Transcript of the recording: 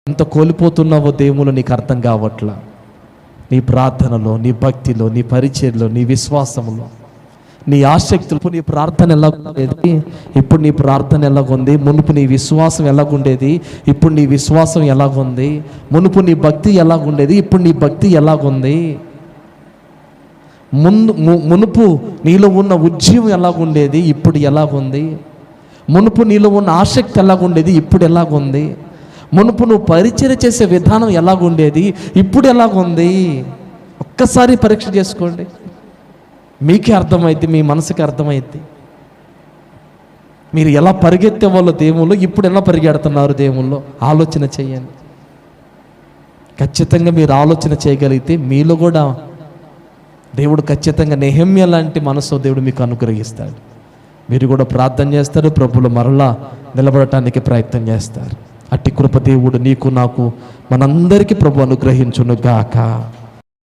ఎంత కోల్పోతున్నావో దేవుళ్ళు నీకు అర్థం కావట్లా. నీ ప్రార్థనలో, నీ భక్తిలో, నీ పరిచర్లో, నీ విశ్వాసంలో, నీ ఆసక్తులు. నీ ప్రార్థన ఎలాగుండేది, ఇప్పుడు నీ ప్రార్థన ఎలాగుంది? మునుపు నీ విశ్వాసం ఎలాగుండేది, ఇప్పుడు నీ విశ్వాసం ఎలాగుంది? మునుపు నీ భక్తి ఎలాగుండేది, ఇప్పుడు నీ భక్తి ఎలాగుంది? మునుపు నీలో ఉన్న ఉద్యమం ఎలాగుండేది, ఇప్పుడు ఎలాగుంది? మునుపు నీలో ఉన్న ఆసక్తి ఎలాగుండేది, ఇప్పుడు ఎలాగుంది? మునుపు నువ్వు పరిచర్య చేసే విధానం ఎలాగుండేది, ఇప్పుడు ఎలాగుంది? ఒక్కసారి పరీక్ష చేసుకోండి. మీకే అర్థమైంది, మీ మనసుకి అర్థమైంది. మీరు ఎలా పరిగెత్తే వాళ్ళు దేవుళ్ళు, ఇప్పుడు ఎలా పరిగెడుతున్నారు దేవుళ్ళు, ఆలోచన చేయండి. ఖచ్చితంగా మీరు ఆలోచన చేయగలిగితే మీలో కూడా దేవుడు ఖచ్చితంగా నెహెమ్యా లాంటి మనసు దేవుడు మీకు అనుగ్రహిస్తాడు. మీరు కూడా ప్రార్థన చేస్తారు, ప్రభువులో మరలా నిలబడటానికి ప్రయత్నం చేస్తారు. అట్టి కృప దేవుడు నీకు, నాకు, మనందరికీ ప్రభు అనుగ్రహించును గాక.